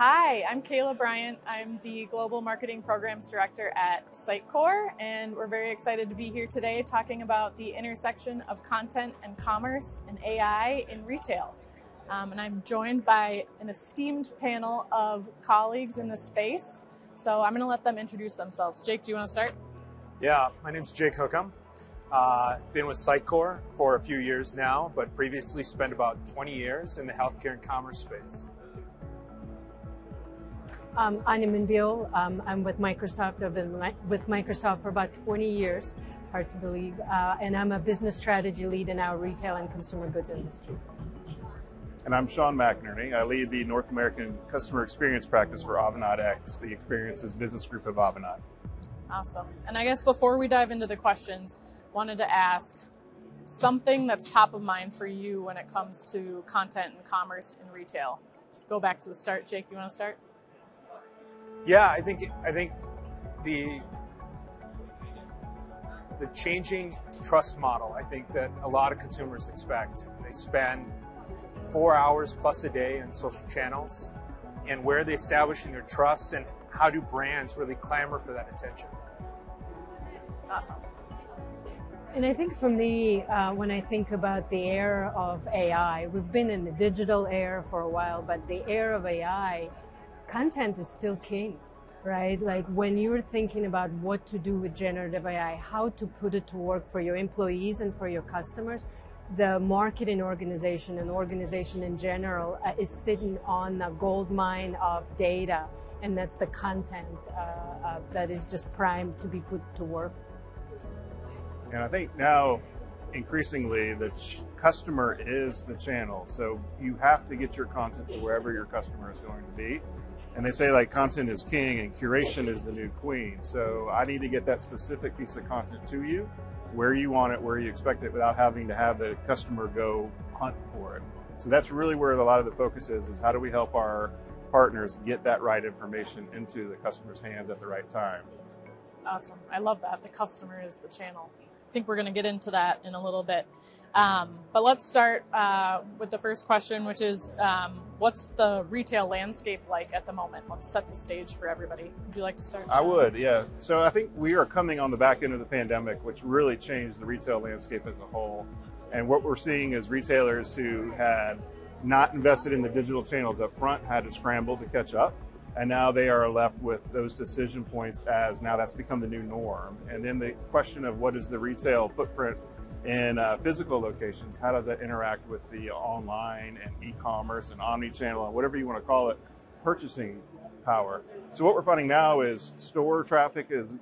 Hi, I'm Kayla Bryant. I'm the Global Marketing Programs Director at Sitecore, and we're very excited to be here today talking about the intersection of content and commerce and AI in retail. And I'm joined by an esteemed panel of colleagues in the space, so I'm going to let them introduce themselves. Jake, do you want to start? Yeah, my name's Jake Hookom. Been with Sitecore for a few years now, but previously spent about 20 years in the healthcare and commerce space. Anya Minbiole. I'm with Microsoft. I've been with Microsoft for about 20 years, hard to believe, and I'm a business strategy lead in our retail and consumer goods industry. And I'm Sean McInerney. I lead the North American Customer Experience Practice for Avanade X, the experiences business group of Avanade. Awesome. And I guess before we dive into the questions, wanted to ask something that's top of mind for you when it comes to content and commerce in retail. Go back to the start. Jake, you want to start? Yeah, I think the changing trust model, I think that a lot of consumers expect. They spend 4 hours plus a day on social channels, and where are they establishing their trust, and how do brands really clamor for that attention? Awesome. And I think for me, when I think about the era of AI, we've been in the digital era for a while, but the era of AI, content is still king, right? Like when you're thinking about what to do with generative AI, how to put it to work for your employees and for your customers, the marketing organization and organization in general is sitting on a gold mine of data, and that's the content that is just primed to be put to work. And I think now, increasingly, the customer is the channel. So you have to get your content to wherever your customer is going to be. And they say like content is king and curation is the new queen. So I need to get that specific piece of content to you, where you want it, where you expect it, without having to have the customer go hunt for it. So that's really where a lot of the focus is how do we help our partners get that right information into the customer's hands at the right time. Awesome. I love that. The customer is the channel. I think we're going to get into that in a little bit. But let's start with the first question, which is, what's the retail landscape like at the moment? Let's set the stage for everybody. Would you like to start? I would, yeah. So I think we are coming on the back end of the pandemic, which really changed the retail landscape as a whole. And what we're seeing is retailers who had not invested in the digital channels up front had to scramble to catch up. And now they are left with those decision points as now that's become the new norm. And then the question of what is the retail footprint in physical locations, how does that interact with the online and e-commerce and omni-channel and whatever you want to call it, purchasing power. So what we're finding now is store traffic is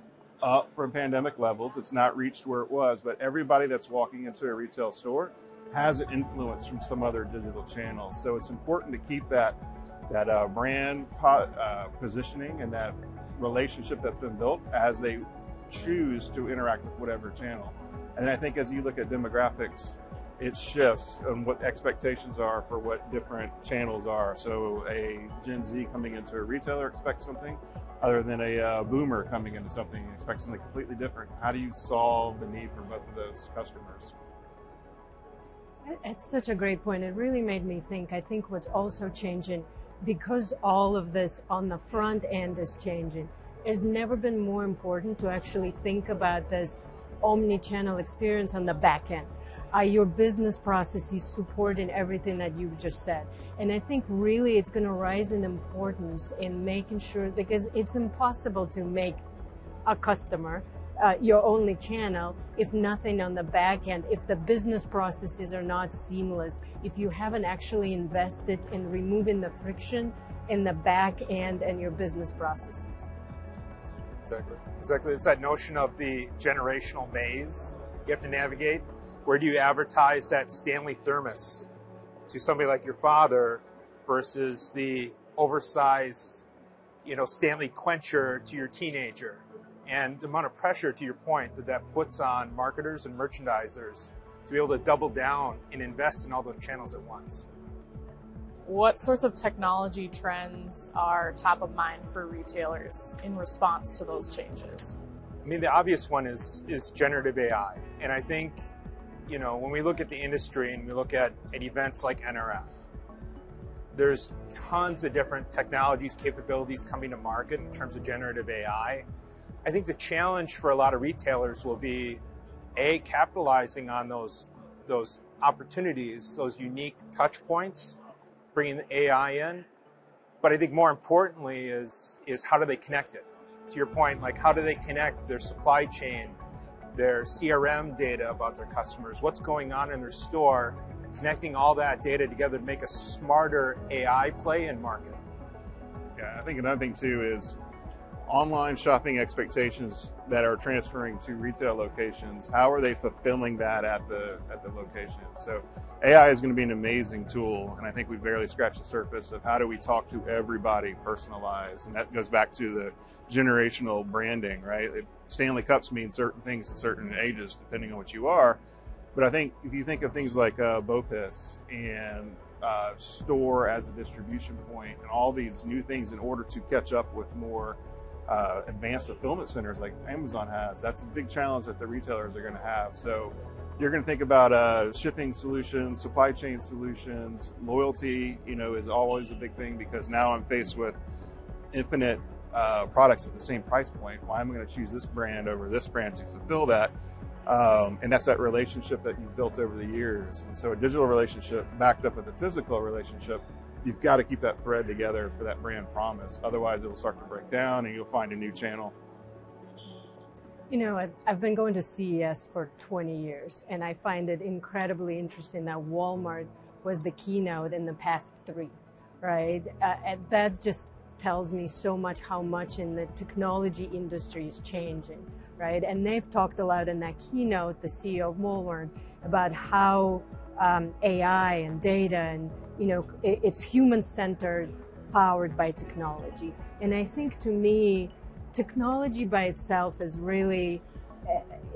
up from pandemic levels. It's not reached where it was, but everybody that's walking into a retail store has an influence from some other digital channels. So it's important to keep that brand positioning and that relationship that's been built as they choose to interact with whatever channel. And I think as you look at demographics, it shifts on what expectations are for what different channels are. So a Gen Z coming into a retailer expects something other than a boomer coming into something and expects something completely different. How do you solve the need for both of those customers? It's such a great point. It really made me think. I think what's also changing, because all of this on the front end is changing, it's never been more important to actually think about this omni-channel experience on the back end. Your business processes supporting everything that you've just said. And I think really it's going to rise in importance in making sure, because it's impossible to make a customer your only channel if nothing on the back end, if the business processes are not seamless, if you haven't actually invested in removing the friction in the back end and your business processes. Exactly. It's that notion of the generational maze you have to navigate. Where do you advertise that Stanley thermos to somebody like your father versus the oversized, Stanley quencher to your teenager? And the amount of pressure, to your point, that puts on marketers and merchandisers to be able to double down and invest in all those channels at once. What sorts of technology trends are top of mind for retailers in response to those changes? I mean, the obvious one is generative AI. And I think, when we look at the industry and we look at events like NRF, there's tons of different technologies, capabilities coming to market in terms of generative AI. I think the challenge for a lot of retailers will be, A, capitalizing on those opportunities, those unique touch points, bringing the AI in. But I think more importantly is how do they connect it? To your point, like how do they connect their supply chain, their CRM data about their customers, what's going on in their store, connecting all that data together to make a smarter AI play in market. Yeah, I think another thing too is online shopping expectations that are transferring to retail locations. How are they fulfilling that at the location? So AI is going to be an amazing tool, and I think we've barely scratched the surface of how do we talk to everybody personalized, and that goes back to the generational branding, right? Stanley Cups mean certain things at certain ages depending on what you are, but I think if you think of things like BOPIS and store as a distribution point and all these new things in order to catch up with more advanced fulfillment centers like Amazon has, that's a big challenge that the retailers are going to have. So you're going to think about shipping solutions, supply chain solutions, loyalty, is always a big thing, because now I'm faced with infinite products at the same price point. Why am I going to choose this brand over this brand to fulfill that? And that's that relationship that you've built over the years. And so a digital relationship backed up with a physical relationship, you've got to keep that thread together for that brand promise. Otherwise, it'll start to break down and you'll find a new channel. I've been going to CES for 20 years, and I find it incredibly interesting that Walmart was the keynote in the past 3, right? And that just tells me so much how much in the technology industry is changing, right? And they've talked a lot in that keynote, the CEO of Walmart, about how AI and data and, it's human-centered, powered by technology. And I think, to me, technology by itself is really,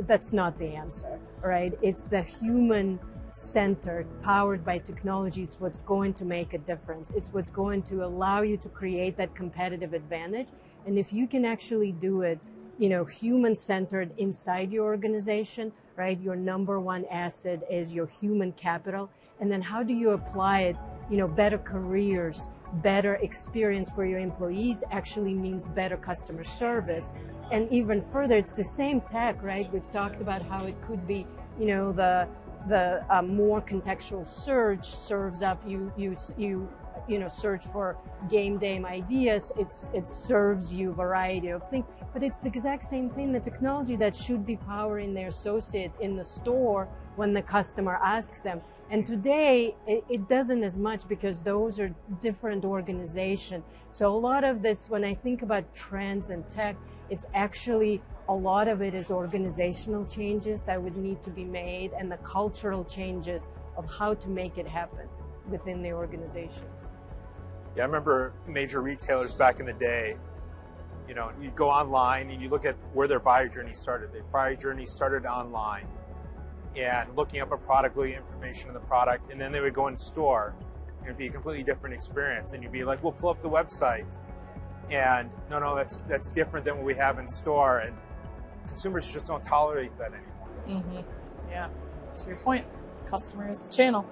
that's not the answer, right? It's the human-centered, powered by technology. It's what's going to make a difference. It's what's going to allow you to create that competitive advantage. And if you can actually do it, human-centered inside your organization, right? Your number one asset is your human capital. And then how do you apply it? Better careers, better experience for your employees actually means better customer service. And even further, it's the same tech, right? We've talked about how it could be, the more contextual search serves up you search for game day ideas. It serves you a variety of things, but it's the exact same thing. The technology that should be powering their associate in the store when the customer asks them. And today it doesn't as much, because those are different organizations. So a lot of this, when I think about trends and tech, it's actually a lot of it is organizational changes that would need to be made, and the cultural changes of how to make it happen within the organizations. Yeah, I remember major retailers back in the day, you go online and you look at where their buyer journey started. Their buyer journey started online and looking up a product, looking at information on the product, and then they would go in store. It'd be a completely different experience, and you'd be like, we'll pull up the website. And no, that's different than what we have in store, and consumers just don't tolerate that anymore. Mm-hmm. Yeah, to your point, the customer is the channel.